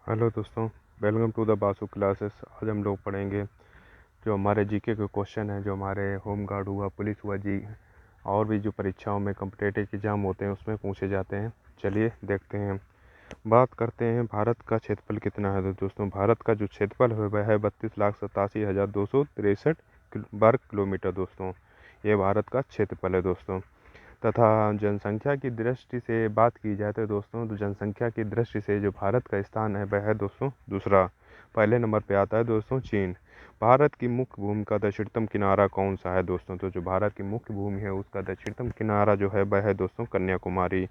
Hello दोस्तों, welcome to the Basu classes. आज हम लोग पढ़ेंगे जो हमारे जीके के क्वेश्चन हैं, जो हमारे होम गार्ड हुआ, पुलिस हुआ जी, और भी जो परीक्षाओं में कॉम्पिटिटिव एग्जाम होते हैं उसमें पूछे जाते हैं। चलिए देखते हैं। बात करते हैं भारत का क्षेत्रफल कितना है। तो दोस्तों, भारत का जो क्षेत्रफल है वह है 32,87,263 वर्ग किलोमीटर। दोस्तों, ये भारत का क्षेत्रफल है दोस्तों। तथा जनसंख्या की दृष्टि से बात की जाए तो दोस्तों, तो जनसंख्या की दृष्टि से जो भारत का स्थान है वह है दोस्तों दूसरा। पहले नंबर पे आता है दोस्तों चीन। भारत की मुख्य भूमि का दक्षिणतम किनारा कौन सा है दोस्तों? तो जो भारत की मुख्य भूमि है उसका दक्षिणतम किनारा जो है वह है दोस्तों कन्याकुमारी।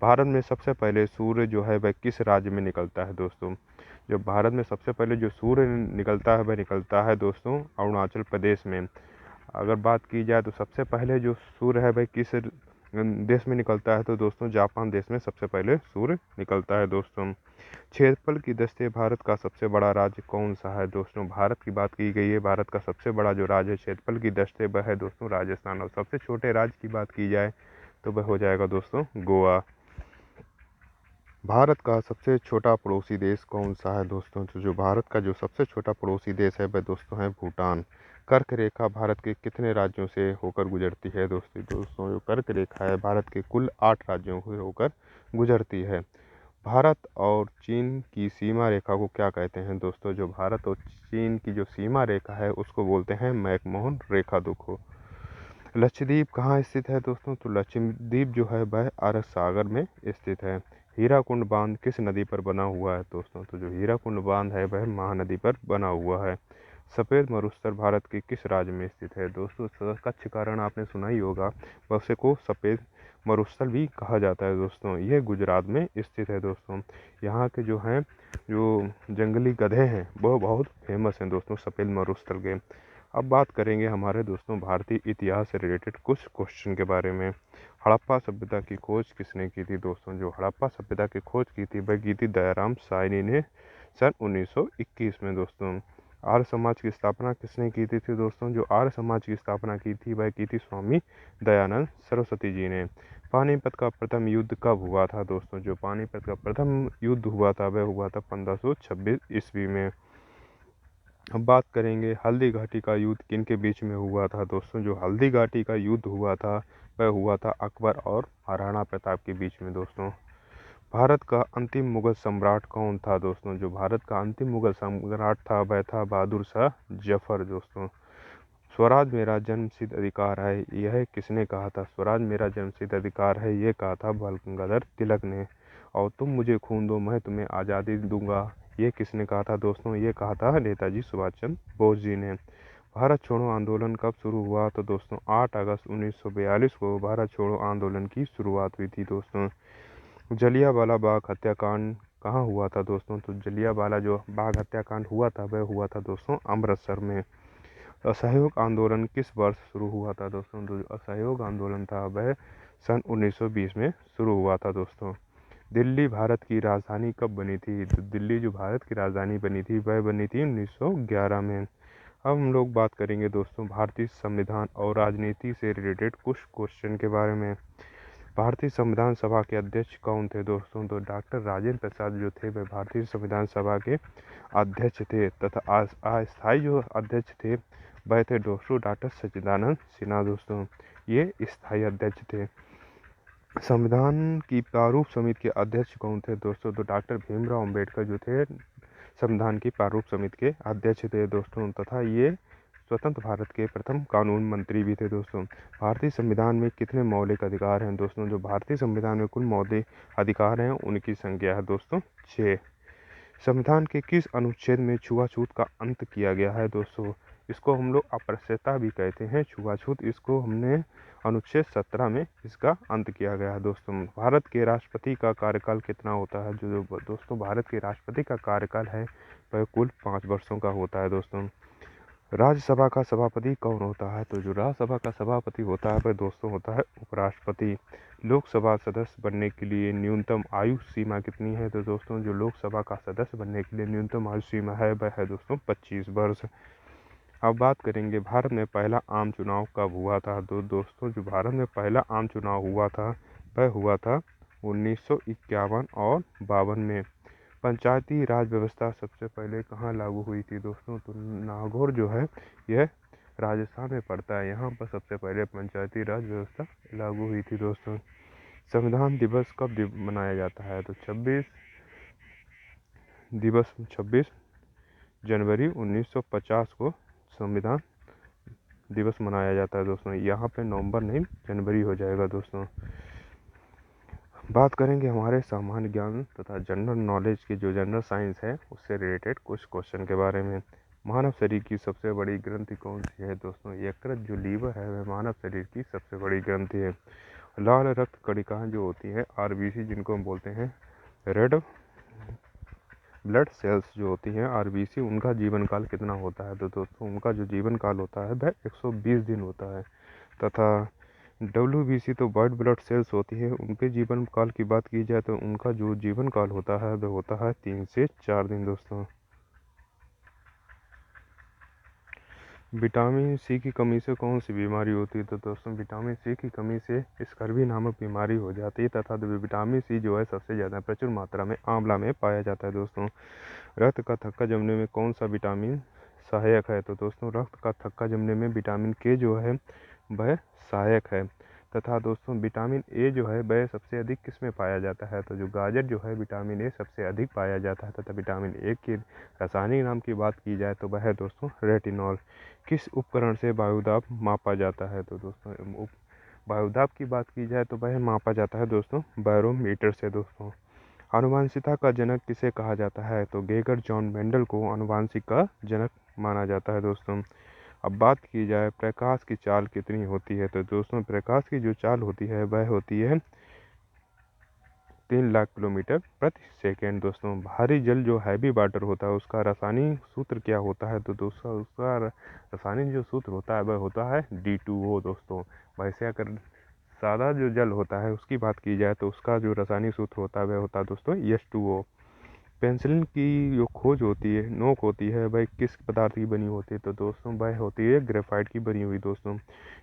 भारत में सबसे पहले सूर्य जो है वह किस राज्य में निकलता है दोस्तों? जो भारत में सबसे पहले जो सूर्य निकलता है वह निकलता है दोस्तों अरुणाचल प्रदेश में। अगर बात की जाए तो सबसे पहले जो सूर्य है वह किस देश में निकलता है? तो दोस्तों जापान देश में सबसे पहले सूर्य निकलता है दोस्तों। क्षेत्रफल की दृष्टि से भारत का सबसे बड़ा राज्य कौन सा है दोस्तों? भारत की बात की गई है, भारत का सबसे बड़ा जो राज्य है क्षेत्रफल की दृष्टि से वह है दोस्तों राजस्थान। और सबसे छोटे राज्य की बात की जाए तो वह हो जाएगा दोस्तों गोवा। भारत का सबसे छोटा पड़ोसी देश कौन सा है दोस्तों? तो जो भारत का जो सबसे छोटा पड़ोसी देश है वह दोस्तों है भूटान। कर्क रेखा भारत के कितने राज्यों से होकर गुजरती है दोस्तों जो कर्क रेखा है भारत के कुल 8 राज्यों से होकर गुजरती है। भारत और चीन की सीमा रेखा को क्या कहते हैं दोस्तों? जो भारत और चीन की जो सीमा रेखा है उसको बोलते हैं मैकमोहन रेखा दुखो। लक्षद्वीप कहाँ स्थित है दोस्तों? तो लक्षद्वीप जो है वह अरब सागर में स्थित है। हीराकुंड बांध किस नदी पर बना हुआ है दोस्तों? तो जो हीराकुंड बांध है वह महानदी पर बना हुआ है। सफ़ेद मरुस्थल भारत के किस राज्य में स्थित है दोस्तों? कच्छ का रण आपने सुना ही होगा, उसे को सफ़ेद मरुस्थल भी कहा जाता है दोस्तों। यह गुजरात में स्थित है दोस्तों। यहाँ के जो हैं जो जंगली गधे हैं वो बहुत फेमस हैं दोस्तों सफ़ेद मरुस्थल के। अब बात करेंगे हमारे दोस्तों भारतीय इतिहास से रिलेटेड कुछ क्वेश्चन के बारे में। हड़प्पा सभ्यता की खोज किसने की थी दोस्तों? जो हड़प्पा सभ्यता की खोज की थी वह की थी दयाराम साहनी ने सन 1921 में दोस्तों। आर्य समाज की स्थापना किसने की थी दोस्तों? जो आर्य समाज की स्थापना की थी वह की थी स्वामी दयानंद सरस्वती जी ने। पानीपत का प्रथम युद्ध कब हुआ था दोस्तों? जो पानीपत का प्रथम युद्ध हुआ था वह हुआ था 1526 ईस्वी में। अब बात करेंगे हल्दी घाटी का युद्ध किन के बीच में हुआ था दोस्तों? जो हल्दी घाटी का युद्ध हुआ था वह हुआ था अकबर और महाराणा प्रताप के बीच में दोस्तों। भारत का अंतिम मुगल सम्राट कौन था दोस्तों? जो भारत का अंतिम मुगल सम्राट था वह था बहादुर शाह जफर दोस्तों। स्वराज मेरा जन्मसिद्ध अधिकार है यह किसने कहा था? स्वराज मेरा जन्मसिद्ध अधिकार है ये कहा था बाल गंगाधर तिलक ने। और तुम मुझे खून दो मैं तुम्हें आज़ादी दूंगा ये किसने कहा था दोस्तों? ये कहा था नेताजी सुभाष चंद्र बोस जी ने। भारत छोड़ो आंदोलन कब शुरू हुआ? तो दोस्तों 8 अगस्त 1942 को भारत छोड़ो आंदोलन की शुरुआत हुई थी दोस्तों। जलियांवाला बाग हत्याकांड कहाँ हुआ था दोस्तों? तो जलियांवाला जो बाग हत्याकांड हुआ था वह हुआ था दोस्तों अमृतसर में। असहयोग आंदोलन किस वर्ष शुरू हुआ था दोस्तों? जो असहयोग आंदोलन था वह सन 1920 में शुरू हुआ था दोस्तों। दिल्ली भारत की राजधानी कब बनी थी? तो दिल्ली जो भारत की राजधानी बनी थी वह बनी थी 1911 में। अब हम लोग बात करेंगे दोस्तों भारतीय संविधान और राजनीति से रिलेटेड कुछ क्वेश्चन के बारे में। भारतीय संविधान सभा के अध्यक्ष कौन थे दोस्तों? तो डॉक्टर राजेंद्र प्रसाद जो थे वह भारतीय संविधान सभा के अध्यक्ष थे। तथा अस्थायी जो अध्यक्ष थे वह थे दोस्तों डॉक्टर सच्चिदानंद सिन्हा दोस्तों। ये स्थायी अध्यक्ष थे। संविधान की प्रारूप समिति के अध्यक्ष कौन थे दोस्तों? तो डॉक्टर भीमराव अंबेडकर जो थे संविधान की प्रारूप समिति के अध्यक्ष थे दोस्तों। तथा ये स्वतंत्र भारत के प्रथम कानून मंत्री भी थे दोस्तों। भारतीय संविधान में कितने मौलिक अधिकार हैं दोस्तों? जो भारतीय संविधान में कुल मौलिक अधिकार हैं उनकी संख्या है दोस्तों 6। संविधान के किस अनुच्छेद में छुआछूत का अंत किया गया है दोस्तों? इसको हम लोग अस्पृश्यता भी कहते हैं छुआछूत। इसको हमने अनुच्छेद 17 में इसका अंत किया गया है दोस्तों। भारत के राष्ट्रपति का कार्यकाल कितना होता है? जो दोस्तों भारत के राष्ट्रपति का कार्यकाल है वह कुल 5 वर्षों का होता है दोस्तों। राज्यसभा का सभापति कौन होता है? तो जो राज्यसभा का सभापति होता है वह दोस्तों होता है उपराष्ट्रपति। लोकसभा सदस्य बनने के लिए न्यूनतम आयु सीमा कितनी है? तो दोस्तों जो लोकसभा का सदस्य बनने के लिए न्यूनतम आयु सीमा है वह है दोस्तों 25 वर्ष। अब बात करेंगे भारत में पहला आम चुनाव कब हुआ था? तो दोस्तों जो भारत में पहला आम चुनाव हुआ था वह हुआ था 1951 और 52 में। पंचायती राज व्यवस्था सबसे पहले कहाँ लागू हुई थी दोस्तों? तो नागौर जो है यह राजस्थान में पड़ता है, यहाँ पर सबसे पहले पंचायती राज व्यवस्था लागू हुई थी दोस्तों। संविधान दिवस कब मनाया जाता है? तो 26 जनवरी 1950 को संविधान दिवस मनाया जाता है दोस्तों। यहाँ पे नवंबर नहीं जनवरी हो जाएगा दोस्तों। बात करेंगे हमारे सामान्य ज्ञान तथा जनरल नॉलेज की, जो जनरल साइंस है उससे रिलेटेड कुछ क्वेश्चन के बारे में। मानव शरीर की सबसे बड़ी ग्रंथि कौन सी है दोस्तों? यकृत जो लीवर है वह मानव शरीर की सबसे बड़ी ग्रंथि है। लाल रक्त कणिकाएं जो होती हैं आरबीसी, जिनको हम बोलते हैं रेड ब्लड सेल्स जो होती हैं आरबीसी, उनका जीवन काल कितना होता है? तो दोस्तों उनका जो जीवन काल होता है वह 120 दिन होता है। तथा डब्ल्यूबीसी तो वाइट ब्लड सेल्स होती है, उनके जीवन काल की बात की जाए तो उनका जो जीवन काल होता है वह होता है 3 से 4 दिन दोस्तों। विटामिन सी की कमी से कौन सी बीमारी होती है? तो दोस्तों विटामिन सी की कमी से स्कर्वी नामक बीमारी हो जाती है। तथा विटामिन सी जो है सबसे ज़्यादा प्रचुर मात्रा में आंवला में पाया जाता है दोस्तों। रक्त का थक्का जमने में कौन सा विटामिन सहायक है? तो दोस्तों रक्त का थक्का जमने में विटामिन के जो है वह सहायक है। तथा दोस्तों विटामिन ए जो है वह सबसे अधिक किस में पाया जाता है? तो जो गाजर जो है विटामिन ए सबसे अधिक पाया जाता है। तथा विटामिन ए के रासायनिक नाम की बात की जाए तो वह है दोस्तों रेटिनॉल। किस उपकरण से वायुदाब मापा जाता है? तो दोस्तों वायुदाब की बात की जाए तो वह मापा जाता है दोस्तों बैरोमीटर से दोस्तों। आनुवंशिकता का जनक किसे कहा जाता है? तो गेगर जॉन मेंडल को आनुवंशिक का जनक माना जाता है दोस्तों। अब बात की जाए प्रकाश की चाल कितनी होती है? तो दोस्तों प्रकाश की जो चाल होती है वह होती है 3 लाख किलोमीटर प्रति सेकेंड दोस्तों। भारी जल जो हैवी वाटर होता है उसका रासायनिक सूत्र क्या होता है? तो दोस्तों उसका रासायनिक जो सूत्र होता है वह होता है D2O दोस्तों। वैसे अगर सादा जो जल होता है उसकी बात की जाए तो उसका जो रासायनिक सूत्र होता है वह होता है दोस्तों H2O। पेंसिलिन की जो खोज होती है, नोक होती है, वह किस पदार्थ की बनी होती है? तो दोस्तों वह होती है ग्रेफाइट की बनी हुई दोस्तों।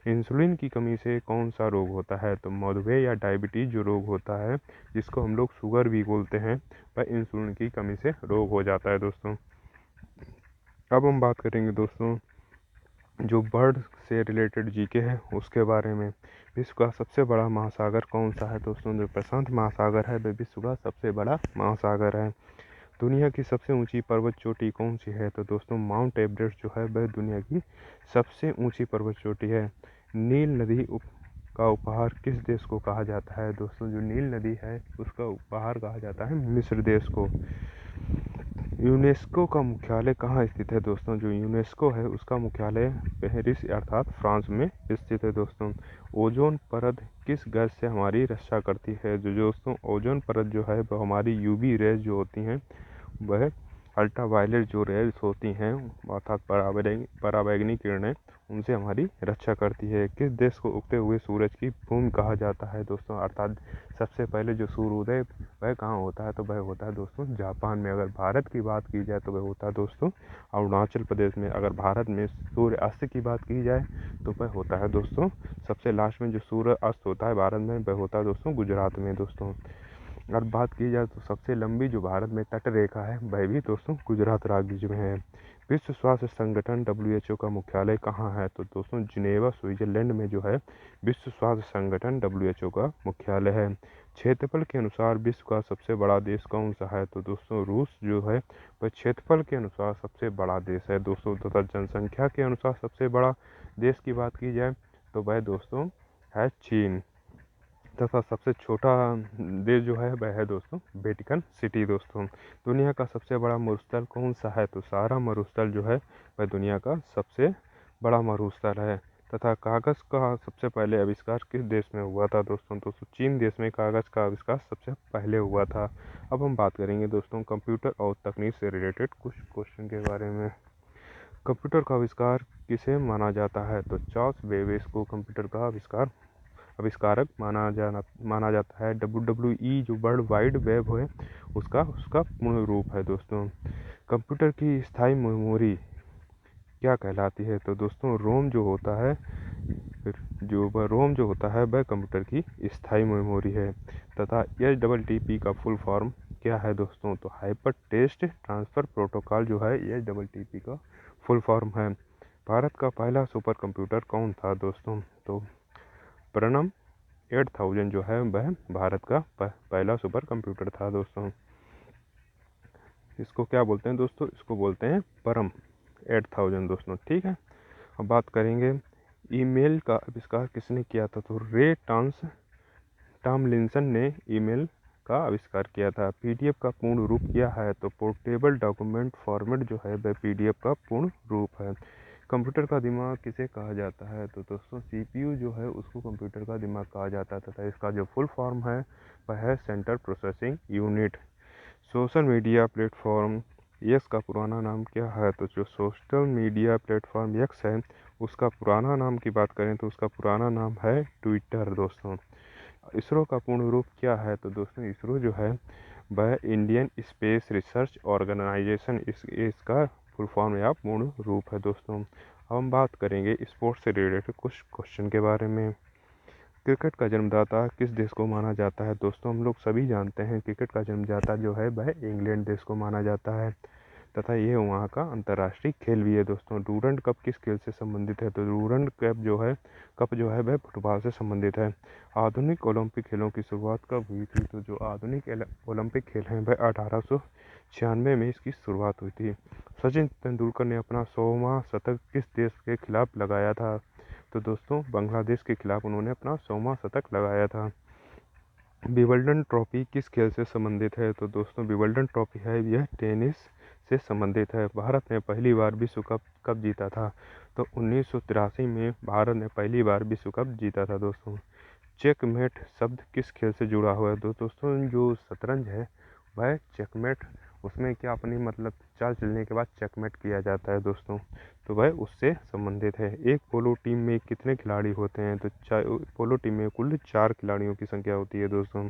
इंसुलिन की कमी से कौन सा रोग होता है? तो मधुमेह या डायबिटीज जो रोग होता है, जिसको हम लोग शुगर भी बोलते हैं, वह इंसुलिन की कमी से रोग हो जाता है दोस्तों। अब हम बात करेंगे दोस्तों जो बर्ड से रिलेटेड जीके है उसके बारे में। विश्व का सबसे बड़ा महासागर कौन सा है दोस्तों? जो प्रशांत महासागर है वह विश्व का सबसे बड़ा महासागर है। दुनिया की सबसे ऊंची पर्वत चोटी कौन सी है? तो दोस्तों माउंट एवरेस्ट जो है वह दुनिया की सबसे ऊंची पर्वत चोटी है। नील नदी का उपहार किस देश को कहा जाता है? दोस्तों जो नील नदी है उसका उपहार कहा जाता है मिस्र देश को। यूनेस्को का मुख्यालय कहाँ स्थित है? दोस्तों जो यूनेस्को है उसका मुख्यालय पेरिस अर्थात फ्रांस में स्थित है दोस्तों। ओजोन परत किस गैस से हमारी रक्षा करती है? जो दोस्तों ओजोन परत जो है वह हमारी यूवी रेज जो होती हैं वह अल्ट्रावायलेट जो रेज होती हैं अर्थात पराबैंगनी किरणें, उनसे हमारी रक्षा करती है। किस देश को उगते हुए सूरज की भूमि कहा जाता है दोस्तों? अर्थात सबसे पहले जो सूर्योदय वह कहाँ होता है? तो वह होता है दोस्तों जापान में। अगर भारत की बात की जाए तो वह होता है दोस्तों अरुणाचल प्रदेश में। अगर भारत में सूर्य अस्त की बात की जाए तो वह होता है दोस्तों सबसे लास्ट में जो सूर्य अस्त होता है भारत में वह होता है दोस्तों गुजरात में दोस्तों। अगर बात की जाए तो सबसे लंबी जो भारत में तट रेखा है वह भी दोस्तों गुजरात राज्य में है। विश्व स्वास्थ्य संगठन WHO का मुख्यालय कहाँ है? तो दोस्तों जिनेवा स्विट्जरलैंड में जो है विश्व स्वास्थ्य संगठन WHO का मुख्यालय है। क्षेत्रफल के अनुसार विश्व का सबसे बड़ा देश कौन सा है? तो दोस्तों रूस जो है वह क्षेत्रफल के अनुसार सबसे बड़ा देश है दोस्तों। तथा जनसंख्या के अनुसार सबसे बड़ा देश की बात की जाए तो वह दोस्तों है चीन। तथा सबसे छोटा देश जो है वह है दोस्तों वेटिकन सिटी दोस्तों। दुनिया का सबसे बड़ा मरुस्थल कौन सा है? तो सहारा मरुस्थल जो है वह दुनिया का सबसे बड़ा मरुस्थल है। तथा कागज़ का सबसे पहले आविष्कार किस देश में हुआ था दोस्तों? तो चीन देश में कागज़ का आविष्कार सबसे पहले हुआ था। अब हम बात करेंगे दोस्तों कंप्यूटर और तकनीक से रिलेटेड कुछ क्वेश्चन के बारे में। कंप्यूटर का आविष्कार किसे माना जाता है? तो चार्ल्स बेबेज को कंप्यूटर का आविष्कारक माना जाता है। WWE जो वर्ल्ड वाइड वेब है उसका पूर्ण रूप है दोस्तों। कंप्यूटर की स्थायी मेमोरी क्या कहलाती है? तो दोस्तों रोम जो होता है वह कंप्यूटर की स्थायी मेमोरी है। तथा HTTP का फुल फॉर्म क्या है दोस्तों? तो हाइपर टेक्स्ट ट्रांसफ़र प्रोटोकॉल जो है ये HTTP का फुल फॉर्म है। भारत का पहला सुपर कंप्यूटर कौन था दोस्तों? तो प्रणम 8000 जो है वह भारत का पहला सुपर कंप्यूटर था दोस्तों। इसको क्या बोलते हैं दोस्तों? इसको बोलते हैं परम 8000 दोस्तों। ठीक है, अब बात करेंगे ईमेल का आविष्कार किसने किया था? तो रे टॉमलिंसन ने ईमेल का आविष्कार किया था। पीडीएफ का पूर्ण रूप क्या है? तो पोर्टेबल डॉक्यूमेंट फॉर्मेट जो है वह पीडीएफ का पूर्ण रूप है। कंप्यूटर का दिमाग किसे कहा जाता है? तो दोस्तों सीपीयू जो है उसको कंप्यूटर का दिमाग कहा जाता है तथा इसका जो फुल फॉर्म है वह है central processing unit. Social media platform x का पुराना नाम क्या है? तो जो सोशल मीडिया प्लेटफॉर्म एक्स है उसका पुराना नाम की बात करें तो उसका पुराना नाम है ट्विटर दोस्तों। इसरो का पूर्ण रूप क्या है? तो दोस्तों इसरो जो है वह इंडियन स्पेस रिसर्च ऑर्गेनाइजेशन इसका फुल फॉर्म या पूर्ण रूप है दोस्तों। अब हम बात करेंगे स्पोर्ट्स से रिलेटेड कुछ क्वेश्चन के बारे में। क्रिकेट का जन्मदाता किस देश को माना जाता है? दोस्तों हम लोग सभी जानते हैं क्रिकेट का जन्मदाता जो है वह इंग्लैंड देश को माना जाता है तथा ये वहाँ का अंतर्राष्ट्रीय खेल भी है दोस्तों। डूरंड कप किस खेल से संबंधित है? तो डूरंड कप जो है वह फुटबॉल से संबंधित है। आधुनिक ओलंपिक खेलों की शुरुआत कब हुई थी? तो जो आधुनिक ओलंपिक खेल हैं वह 1896 में इसकी शुरुआत हुई थी। सचिन तेंदुलकर ने अपना 100वां शतक किस देश के खिलाफ लगाया था? तो दोस्तों बांग्लादेश के खिलाफ उन्होंने अपना 100वां शतक लगाया था। विंबलडन ट्रॉफी किस खेल से संबंधित है? तो दोस्तों विंबलडन ट्रॉफी है यह टेनिस से संबंधित है। भारत ने पहली बार विश्व कप कब जीता था? तो 1983 में भारत ने पहली बार विश्व कप जीता था दोस्तों। चेकमेट शब्द किस खेल से जुड़ा हुआ है? तो दोस्तों जो शतरंज है वह चेकमेट, उसमें क्या अपनी मतलब चाल चलने के बाद चेकमेट किया जाता है दोस्तों, तो वह उससे संबंधित है। एक पोलो टीम में कितने खिलाड़ी होते हैं? तो पोलो टीम में कुल 4 खिलाड़ियों की संख्या होती है दोस्तों।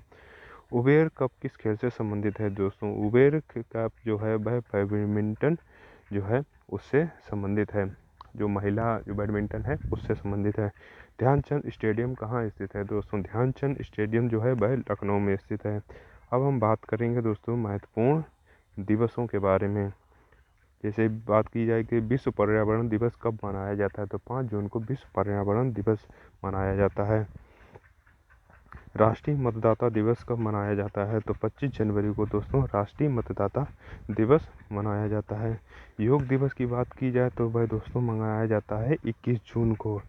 उबेर कप किस खेल से संबंधित है दोस्तों? उबेर कप जो है वह बैडमिंटन जो है उससे संबंधित है। जो महिला जो बैडमिंटन है उससे संबंधित है। ध्यानचंद स्टेडियम कहाँ स्थित है दोस्तों? ध्यानचंद स्टेडियम जो है वह लखनऊ में स्थित है। अब हम बात करेंगे दोस्तों महत्वपूर्ण दिवसों के बारे में। जैसे बात की जाए कि विश्व पर्यावरण दिवस कब मनाया जाता है? तो 5 जून को विश्व पर्यावरण दिवस मनाया जाता है। राष्ट्रीय मतदाता दिवस कब मनाया जाता है? तो 25 जनवरी को दोस्तों राष्ट्रीय मतदाता दिवस मनाया जाता है। योग दिवस की बात की जाए तो वह दोस्तों मनाया जाता है 21 जून को।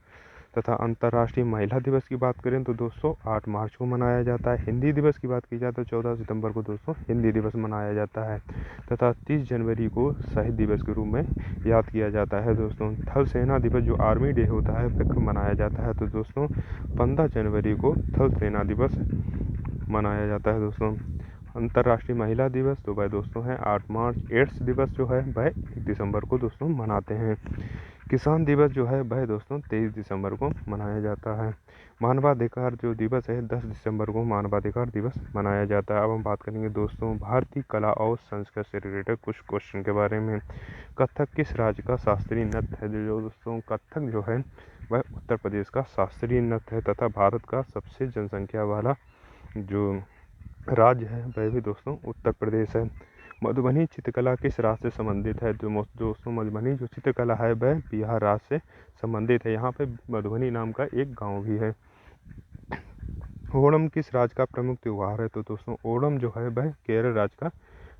तथा अंतर्राष्ट्रीय महिला दिवस की बात करें तो दोस्तों 8 मार्च को मनाया जाता है। हिंदी दिवस की बात की जाए तो 14 सितंबर को दोस्तों हिंदी दिवस मनाया जाता है। तथा 30 जनवरी को शहीद दिवस के रूप में याद किया जाता है दोस्तों। थल सेना दिवस जो आर्मी डे होता है वह कब मनाया जाता है? तो दोस्तों 15 जनवरी को थल सेना दिवस मनाया जाता है दोस्तों। अंतर्राष्ट्रीय महिला दिवस तो वह दोस्तों है 8 मार्च। एड्स दिवस जो है वह 1 दिसंबर को दोस्तों मनाते हैं। किसान दिवस जो है वह दोस्तों 23 दिसंबर को मनाया जाता है। मानवाधिकार जो दिवस है 10 दिसंबर को मानवाधिकार दिवस मनाया जाता है। अब हम बात करेंगे दोस्तों भारतीय कला और संस्कृति से रिलेटेड कुछ क्वेश्चन के बारे में। कथक किस राज्य का शास्त्रीय नृत्य है? जो दोस्तों कथक जो है वह उत्तर प्रदेश का शास्त्रीय नृत्य है तथा भारत का सबसे जनसंख्या वाला जो राज्य है वह भी दोस्तों उत्तर प्रदेश है। मधुबनी चित्रकला किस राज्य से संबंधित है? जो दोस्तों मधुबनी जो चित्रकला है वह बिहार राज्य से संबंधित है। यहाँ पे मधुबनी नाम का एक गांव भी है। ओणम किस राज्य का प्रमुख त्यौहार है? तो दोस्तों ओणम जो है वह केरल राज्य का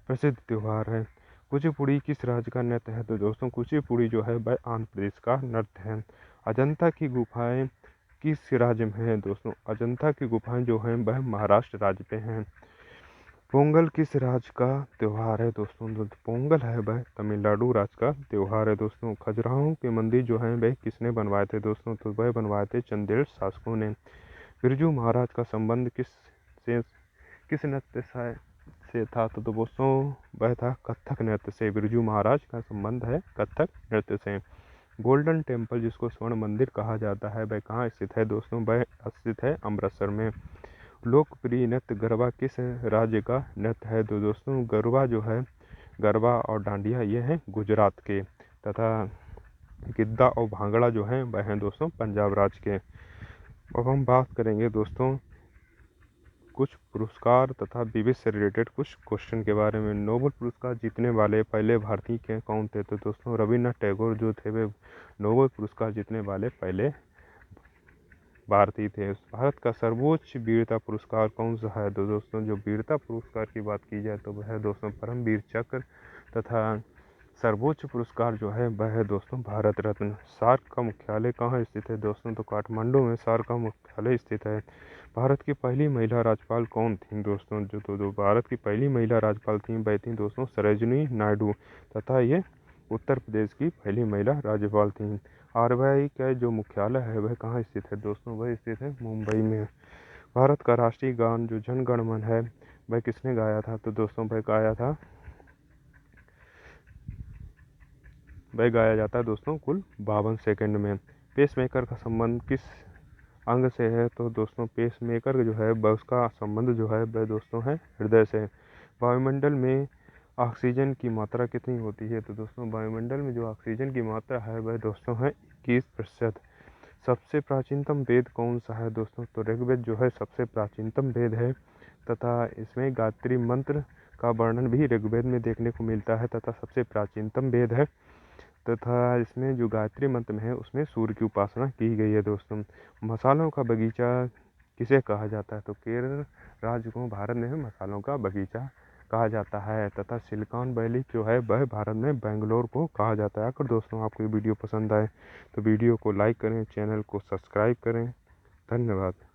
प्रसिद्ध त्यौहार है। कुचिपुड़ी किस राज्य का नृत्य है? तो दोस्तों कुचिपुड़ी जो है वह आंध्र प्रदेश का नृत्य है। अजंता की गुफाएं किस राज्य में है? दोस्तों अजंता की गुफाएं जो हैं वह महाराष्ट्र राज्य पे हैं। पोंगल किस राज्य का त्यौहार है? दोस्तों जो पोंगल है वह तमिलनाडु राज्य का त्यौहार है दोस्तों। खजुराहो के मंदिर जो हैं वह किसने बनवाए थे दोस्तों? तो वह बनवाए थे चंदेल शासकों ने। बिरजू महाराज का संबंध किस नृत्य से था? तो दोस्तों वह था कथक नृत्य से। बिरजू महाराज का संबंध है कथक नृत्य से। गोल्डन टेम्पल जिसको स्वर्ण मंदिर कहा जाता है वह कहाँ स्थित है? दोस्तों वह स्थित है अमृतसर में। लोकप्रिय नृत्य गरबा किस राज्य का नृत्य है? तो दोस्तों गरबा जो है गरबा और डांडिया ये हैं गुजरात के तथा गिद्दा और भांगड़ा जो हैं वह हैं दोस्तों पंजाब राज्य के। अब हम बात करेंगे दोस्तों कुछ पुरस्कार तथा विविध से रिलेटेड कुछ क्वेश्चन के बारे में। नोबेल पुरस्कार जीतने वाले पहले भारतीय के कौन थे? तो दोस्तों रविन्द्रनाथ टैगोर जो थे वे नोबेल पुरस्कार जीतने वाले पहले भारतीय थे। भारत का सर्वोच्च वीरता पुरस्कार कौन सा है? तो दोस्तों जो वीरता पुरस्कार की बात की जाए तो वह है दोस्तों परमवीर चक्र, तथा सर्वोच्च पुरस्कार जो है वह है दोस्तों भारत रत्न। सार्क का मुख्यालय कहाँ स्थित है? दोस्तों तो काठमांडू में सार्क का मुख्यालय स्थित है। भारत की पहली महिला राज्यपाल कौन थी? दोस्तों जो भारत की पहली महिला राज्यपाल थी वह थी दोस्तों सरोजिनी नायडू, तथा ये उत्तर प्रदेश की पहली महिला राज्यपाल थी। आरबीआई का जो मुख्यालय है वह कहाँ स्थित है? दोस्तों वह स्थित है मुंबई में। भारत का राष्ट्रीय गान जो जन गण मन है वह किसने गाया था? तो दोस्तों वह गाया जाता है दोस्तों कुल 52 सेकंड में। पेसमेकर का संबंध किस अंग से है? तो दोस्तों पेसमेकर जो है वह उसका संबंध जो है वह दोस्तों है हृदय से। वायुमंडल में ऑक्सीजन की मात्रा कितनी होती है? तो दोस्तों वायुमंडल में जो ऑक्सीजन की मात्रा है वह दोस्तों है 21%। सबसे प्राचीनतम वेद कौन सा है? दोस्तों तो ऋग्वेद जो है सबसे प्राचीनतम वेद है, तथा इसमें गायत्री मंत्र का वर्णन भी ऋग्वेद में देखने को मिलता है, तथा सबसे प्राचीनतम वेद है, तथा इसमें जो गायत्री मंत्र में है उसमें सूर्य की उपासना की गई है। दोस्तों मसालों का बगीचा किसे कहा जाता है? तो केरल राज्य को भारत में मसालों का बगीचा कहा जाता है, तथा सिलिकॉन वैली जो है वह भारत में बेंगलोर को कहा जाता है। अगर दोस्तों आपको ये वीडियो पसंद आए तो वीडियो को लाइक करें, चैनल को सब्सक्राइब करें। धन्यवाद।